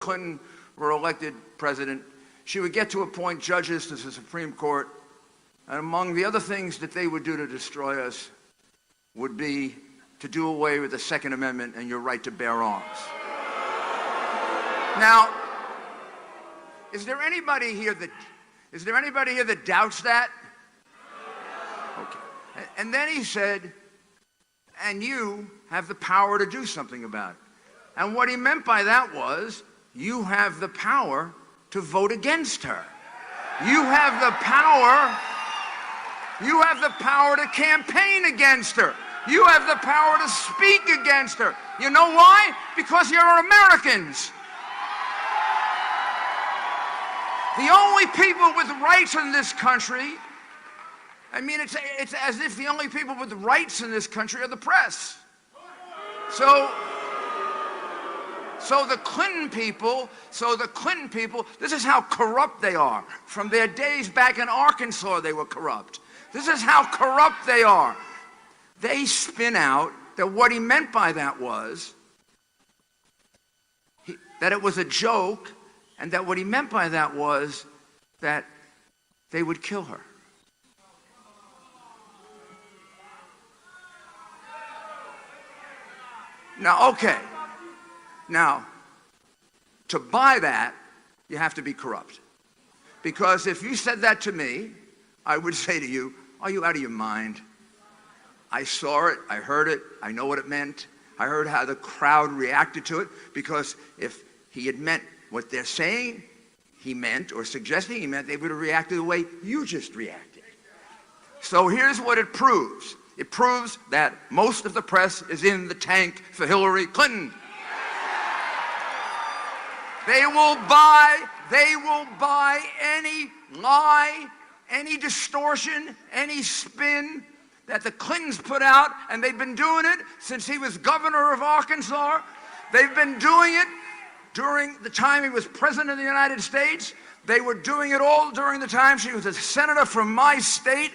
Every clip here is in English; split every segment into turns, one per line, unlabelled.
Clinton were elected president, she would get to appoint judges to the Supreme Court, and among the other things that they would do to destroy us would be to do away with the Second Amendment and your right to bear arms. Now, is there anybody here that doubts that? Okay. And then he said, and you have the power to do something about it. And what he meant by that was, you have the power to vote against her. You have the power to campaign against her. You have the power to speak against her. You know why? Because you're Americans. The only people with rights in this country, I mean, it's as if the only people with rights in this country are the press. So the Clinton people, this is how corrupt they are. From their days back in Arkansas, they were corrupt. This is how corrupt they are. They spin out that what he meant by that was that it was a joke, and that what he meant by that was that they would kill her. Now, okay. Now, to buy that, you have to be corrupt. Because if you said that to me, I would say to you, are you out of your mind? I saw it, I heard it, I know what it meant. I heard how the crowd reacted to it, because if he had meant what they're saying he meant, or suggesting he meant, they would have reacted the way you just reacted. So here's what it proves. It proves that most of the press is in the tank for Hillary Clinton. They will buy any lie, any distortion, any spin that the Clintons put out, and they've been doing it since he was governor of Arkansas. They've been doing it during the time he was president of the United States. They were doing it all during the time she was a senator from my state,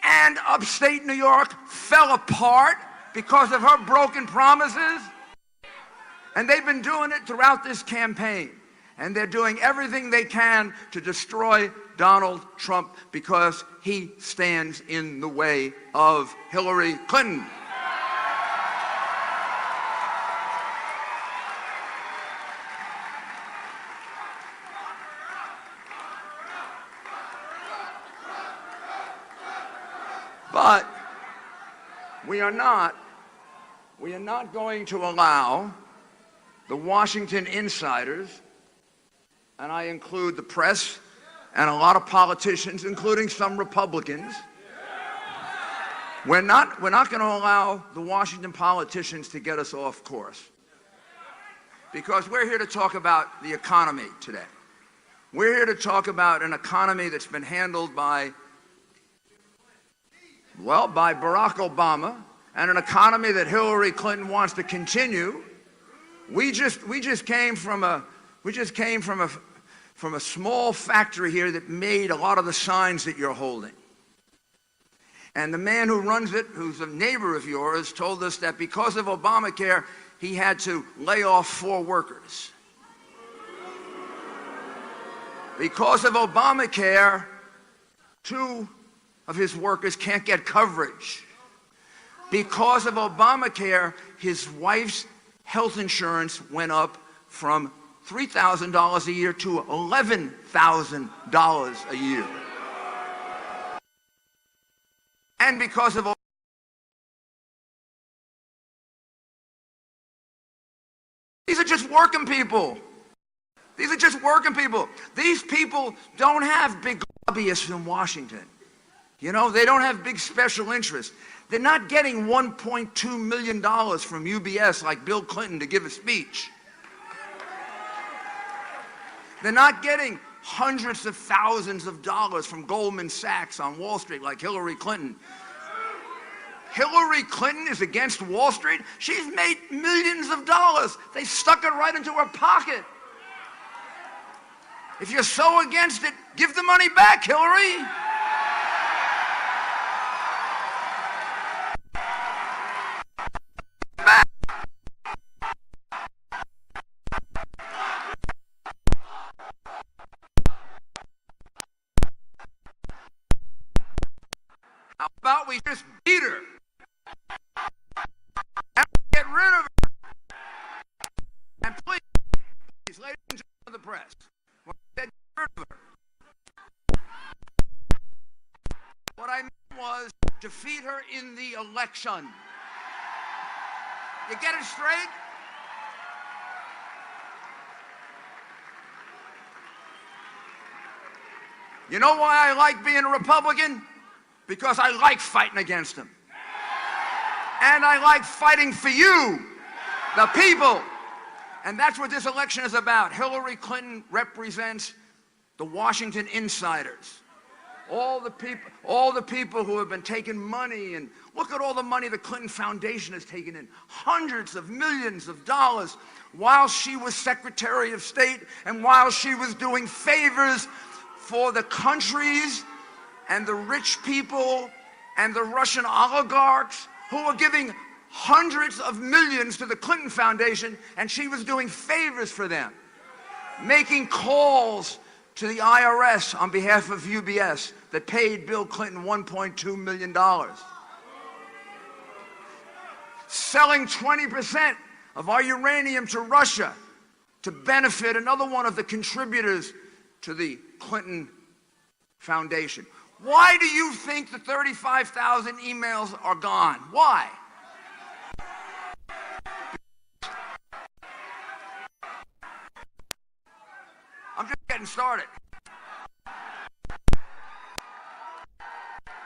and upstate New York fell apart because of her broken promises. And they've been doing it throughout this campaign. And they're doing everything they can to destroy Donald Trump because he stands in the way of Hillary Clinton. But we are not going to allow the Washington insiders, and I include the press and a lot of politicians, including some Republicans. We're not going to allow the Washington politicians to get us off course. Because we're here to talk about the economy today. We're here to talk about an economy that's been handled by Barack Obama, and an economy that Hillary Clinton wants to continue. We just came from a small factory here that made a lot of the signs that you're holding. And the man who runs it, who's a neighbor of yours, told us that because of Obamacare, he had to lay off 4 workers. Because of Obamacare, 2 of his workers can't get coverage. Because of Obamacare, his wife's health insurance went up from $3,000 a year to $11,000 a year. And because of these are just working people. These are just working people. These people don't have big lobbyists in Washington. You know, they don't have big special interests. They're not getting $1.2 million from UBS like Bill Clinton to give a speech. They're not getting hundreds of thousands of dollars from Goldman Sachs on Wall Street like Hillary Clinton. Hillary Clinton is against Wall Street. She's made millions of dollars. They stuck it right into her pocket. If you're so against it, give the money back, Hillary. press. When I said get rid of her. What I meant was defeat her in the election. You get it straight? You know why I like being a Republican? Because I like fighting against them. And I like fighting for you, the people. And that's what this election is about. Hillary Clinton represents the Washington insiders. All the people who have been taking money, and look at all the money the Clinton Foundation has taken in, hundreds of millions of dollars, while she was Secretary of State and while she was doing favors for the countries and the rich people and the Russian oligarchs who were giving hundreds of millions to the Clinton Foundation, and she was doing favors for them, making calls to the IRS on behalf of UBS that paid Bill Clinton $1.2 million. Selling 20% of our uranium to Russia to benefit another one of the contributors to the Clinton Foundation. Why do you think the 35,000 emails are gone? Why? I'm just getting started.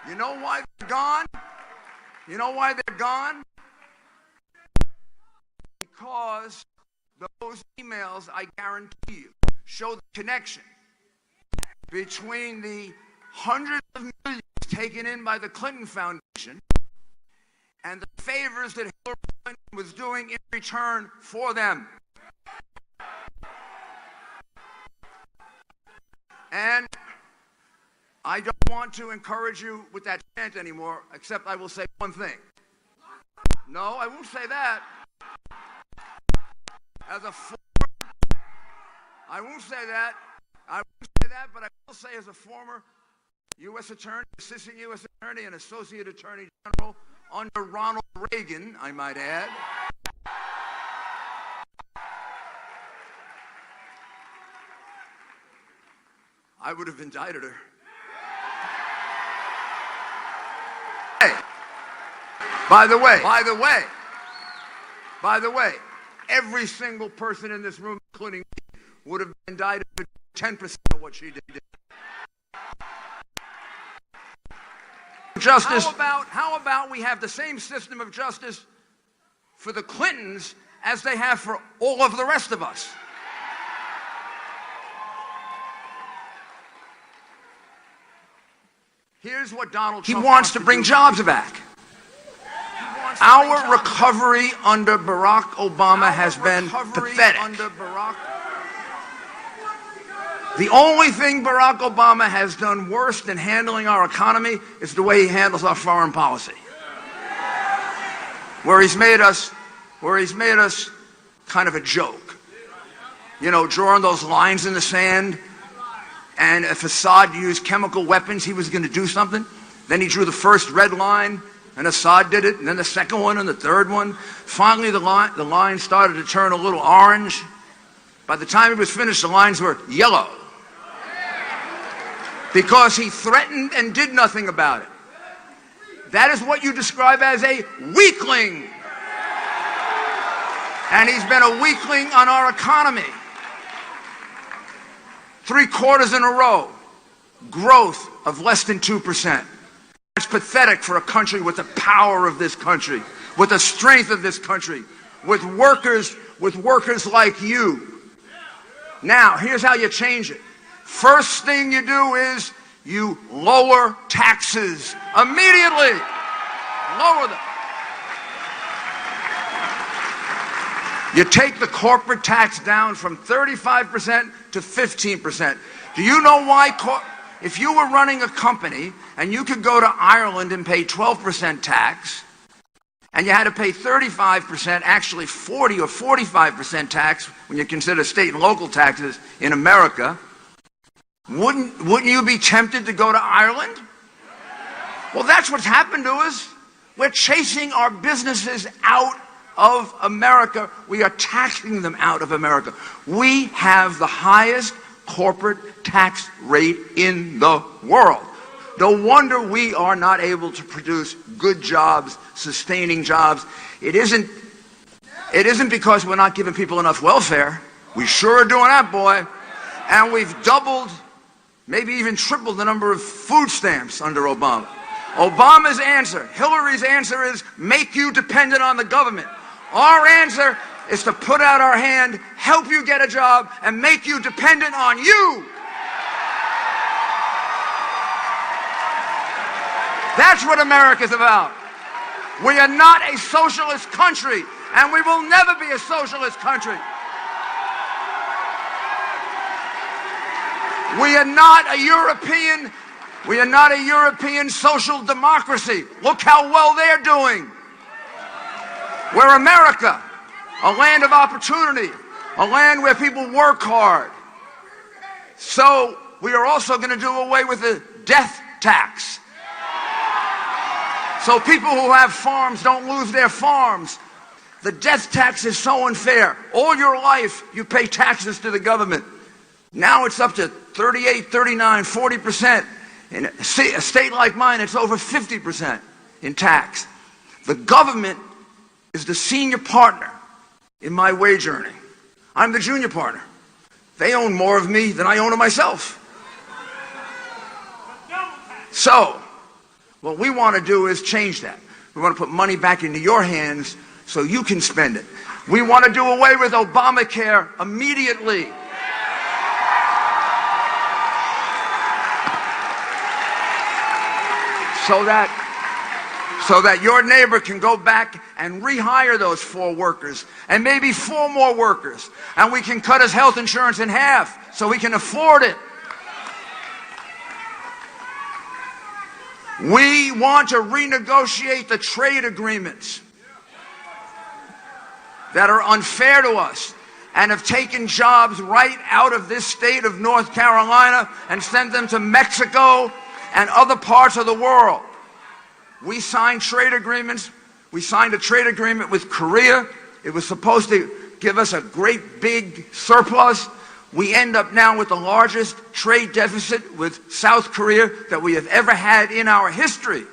You know why they're gone? You know why they're gone? Because those emails, I guarantee you, show the connection between the hundreds of millions taken in by the Clinton Foundation and the favors that Hillary Clinton was doing in return for them. And I don't want to encourage you with that chant anymore, except I will say one thing. No, I won't say that. I won't say that. I won't say that, but I will say as a former U.S. Attorney, Assistant U.S. Attorney, and Associate Attorney General under Ronald Reagan, I might add, I would have indicted her. Hey, by the way, every single person in this room, including me, would have been indicted for 10% of what she did. Justice. How about we have the same system of justice for the Clintons as they have for all of the rest of us? Here's what Donald Trump wants to bring jobs back. Our recovery under Barack Obama has been pathetic. The only thing Barack Obama has done worse than handling our economy is the way he handles our foreign policy. Where he's made us kind of a joke. You know, drawing those lines in the sand. And if Assad used chemical weapons, he was going to do something. Then he drew the first red line, and Assad did it, and then the second one, and the third one. Finally, the line started to turn a little orange. By the time he was finished, the lines were yellow. Because he threatened and did nothing about it. That is what you describe as a weakling. And he's been a weakling on our economy. 3 quarters in a row, growth of less than 2%. It's pathetic for a country with the power of this country, with the strength of this country, with workers like you. Now, here's how you change it. First thing you do is you lower taxes immediately. Lower them. You take the corporate tax down from 35% to 15%. Do you know why? If you were running a company and you could go to Ireland and pay 12% tax, and you had to pay 35%, actually 40 or 45% tax when you consider state and local taxes in America, wouldn't you be tempted to go to Ireland? Well, that's what's happened to us. We're chasing our businesses out of America. We are taxing them out of America. We have the highest corporate tax rate in the world. No wonder we are not able to produce good jobs, sustaining jobs. It isn't because we're not giving people enough welfare. We sure are doing that, boy. And we've doubled, maybe even tripled the number of food stamps under Obama. Obama's answer, Hillary's answer is make you dependent on the government. Our answer is to put out our hand, help you get a job, and make you dependent on you. That's what America's about. We are not a socialist country, and we will never be a socialist country. We are not a European social democracy. Look how well they're doing. We're America, a land of opportunity, a land where people work hard. So we are also going to do away with the death tax. So people who have farms don't lose their farms. The death tax is so unfair. All your life you pay taxes to the government. Now it's up to 38, 39, 40%. In a state like mine, it's over 50% in tax. The government is the senior partner in my wage earning. I'm the junior partner. They own more of me than I own of myself. So, what we want to do is change that. We want to put money back into your hands so you can spend it. We want to do away with Obamacare immediately. So that your neighbor can go back and rehire those 4 workers and maybe 4 more workers, and we can cut his health insurance in half so he can afford it. We want to renegotiate the trade agreements that are unfair to us and have taken jobs right out of this state of North Carolina and sent them to Mexico and other parts of the world. We signed trade agreements. We signed a trade agreement with Korea. It was supposed to give us a great big surplus. We end up now with the largest trade deficit with South Korea that we have ever had in our history.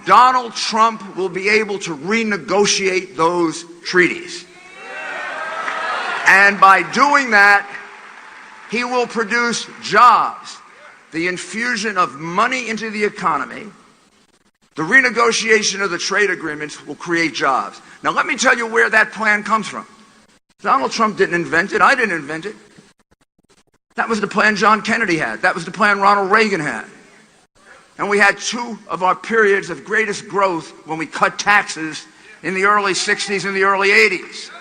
Donald Trump will be able to renegotiate those treaties. And by doing that, he will produce jobs. The infusion of money into the economy, the renegotiation of the trade agreements will create jobs. Now let me tell you where that plan comes from. Donald Trump didn't invent it. I didn't invent it. That was the plan John Kennedy had. That was the plan Ronald Reagan had. And we had 2 of our periods of greatest growth when we cut taxes in the early 60s and the early 80s.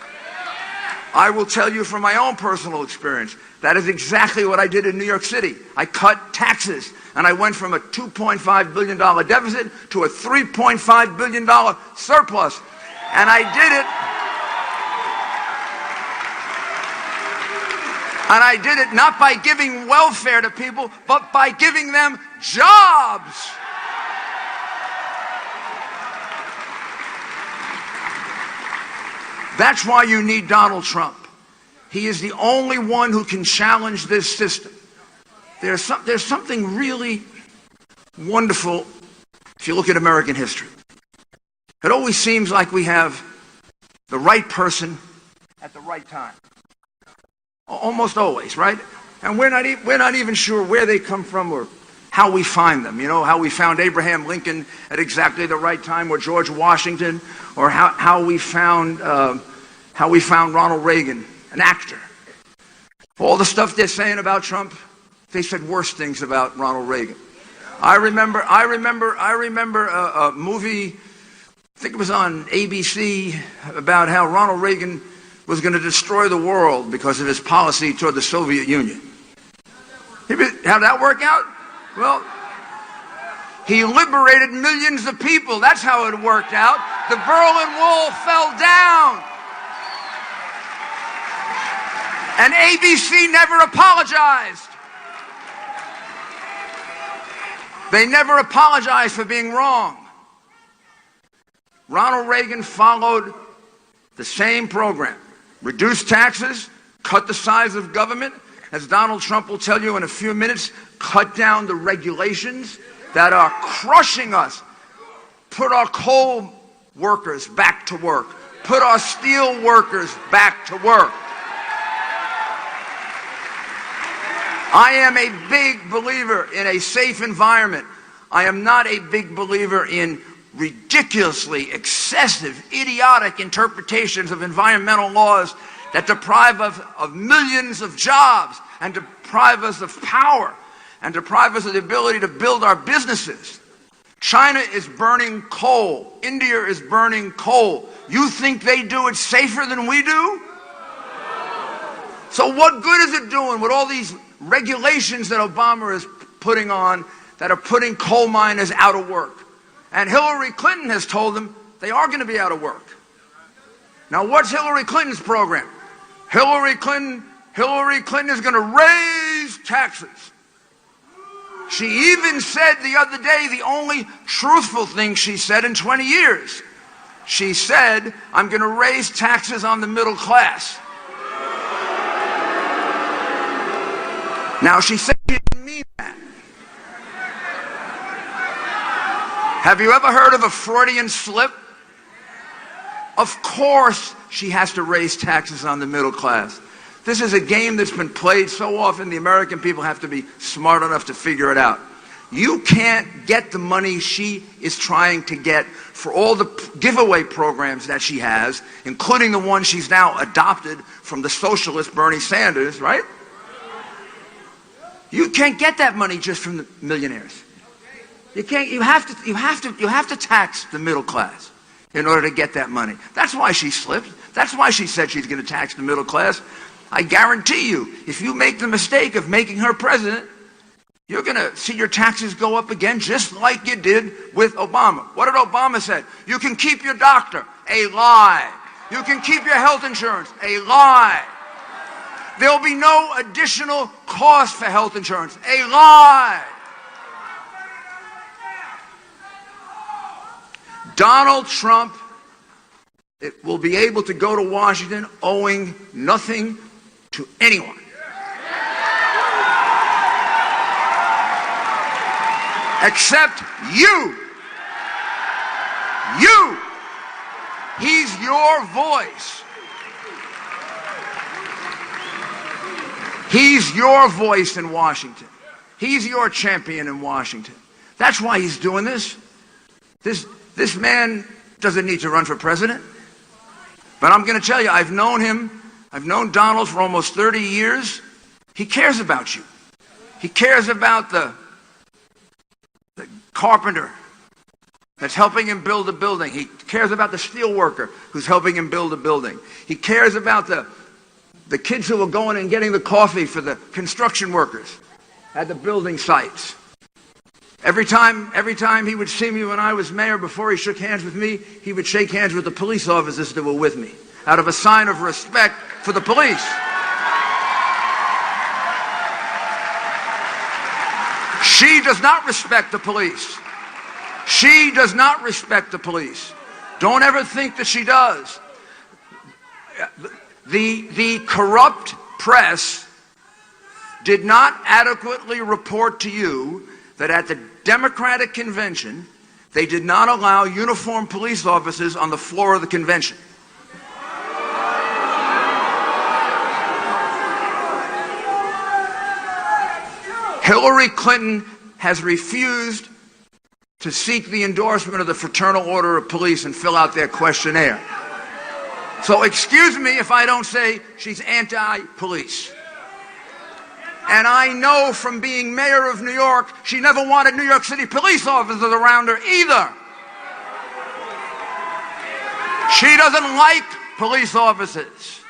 I will tell you from my own personal experience, that is exactly what I did in New York City. I cut taxes, and I went from a $2.5 billion deficit to a $3.5 billion surplus. And I did it. And I did it not by giving welfare to people, but by giving them jobs. That's why you need Donald Trump. He is the only one who can challenge this system. There's something really wonderful if you look at American history. It always seems like we have the right person at the right time. Almost always, right? And we're not even sure where they come from or how we find them. You know, how we found Abraham Lincoln at exactly the right time, or George Washington, or how we found Ronald Reagan, an actor. All the stuff they're saying about Trump, they said worse things about Ronald Reagan. I remember a movie, I think it was on ABC, about how Ronald Reagan was going to destroy the world because of his policy toward the Soviet Union. How'd that work out? Well, he liberated millions of people. That's how it worked out. The Berlin Wall fell down. And ABC never apologized. They never apologized for being wrong. Ronald Reagan followed the same program. Reduce taxes, cut the size of government. As Donald Trump will tell you in a few minutes, cut down the regulations that are crushing us. Put our coal workers back to work. Put our steel workers back to work. I am a big believer in a safe environment. I am not a big believer in ridiculously excessive, idiotic interpretations of environmental laws that deprive us of millions of jobs and deprive us of power and deprive us of the ability to build our businesses. China is burning coal. India is burning coal. You think they do it safer than we do? So what good is it doing with all these regulations that Obama is putting on that are putting coal miners out of work? And Hillary Clinton has told them they are going to be out of work. Now, what's Hillary Clinton's program? Hillary Clinton is going to raise taxes. She even said the other day the only truthful thing she said in 20 years. She said, I'm going to raise taxes on the middle class. Now, she said she didn't mean that. Have you ever heard of a Freudian slip? Of course she has to raise taxes on the middle class. This is a game that's been played so often, the American people have to be smart enough to figure it out. You can't get the money she is trying to get for all the giveaway programs that she has, including the one she's now adopted from the socialist Bernie Sanders, right? You can't get that money just from the millionaires. You can't. You have to tax the middle class in order to get that money. That's why she slipped. That's why she said she's going to tax the middle class. I guarantee you, if you make the mistake of making her president, you're going to see your taxes go up again, just like you did with Obama. What did Obama say? You can keep your doctor. A lie. You can keep your health insurance. A lie. There'll be no additional cost for health insurance. A lie. Donald Trump will be able to go to Washington owing nothing to anyone. Except you. You. He's your voice. He's your voice in Washington. He's your champion in Washington. That's why he's doing this. This man doesn't need to run for president. But I'm going to tell you, I've known him. I've known Donald for almost 30 years. He cares about you. He cares about the carpenter that's helping him build a building. He cares about the steel worker who's helping him build a building. He cares about the kids who are going and getting the coffee for the construction workers at the building sites. Every time he would see me when I was mayor, before he shook hands with me, he would shake hands with the police officers that were with me, out of a sign of respect for the police. She does not respect the police. She does not respect the police. Don't ever think that she does. The corrupt press did not adequately report to you that at the Democratic convention, they did not allow uniformed police officers on the floor of the convention. Hillary Clinton has refused to seek the endorsement of the Fraternal Order of Police and fill out their questionnaire. So excuse me if I don't say she's anti-police. And I know from being mayor of New York, she never wanted New York City police officers around her either. She doesn't like police officers.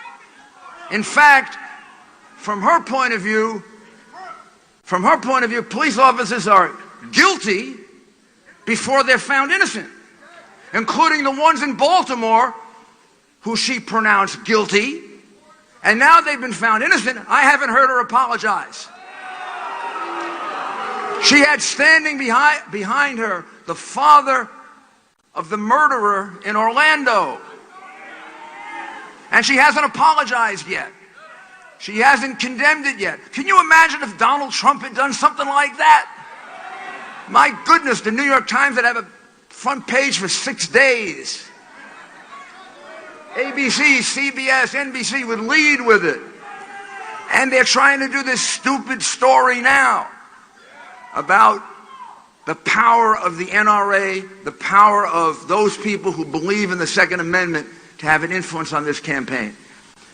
In fact, from her point of view, police officers are guilty before they're found innocent, including the ones in Baltimore who she pronounced guilty. And now they've been found innocent. I haven't heard her apologize. She had standing behind her the father of the murderer in Orlando. And she hasn't apologized yet. She hasn't condemned it yet. Can you imagine if Donald Trump had done something like that? My goodness, the New York Times would have a front page for 6 days. ABC, CBS, NBC would lead with it. And they're trying to do this stupid story now about the power of the NRA, the power of those people who believe in the Second Amendment to have an influence on this campaign.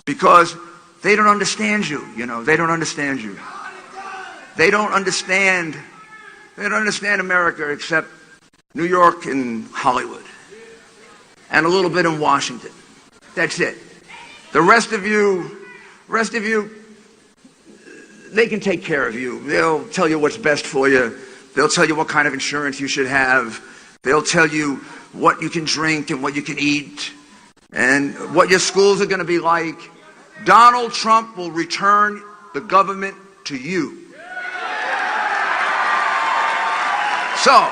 Because they don't understand you, you know. They don't understand you. They don't understand America except New York and Hollywood. And a little bit in Washington. That's it. The rest of you, they can take care of you. They'll tell you what's best for you. They'll tell you what kind of insurance you should have. They'll tell you what you can drink and what you can eat and what your schools are going to be like. Donald Trump will return the government to you. So,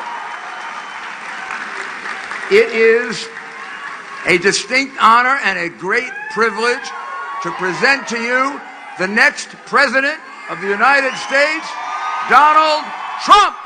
it is a distinct honor and a great privilege to present to you the next President of the United States, Donald Trump.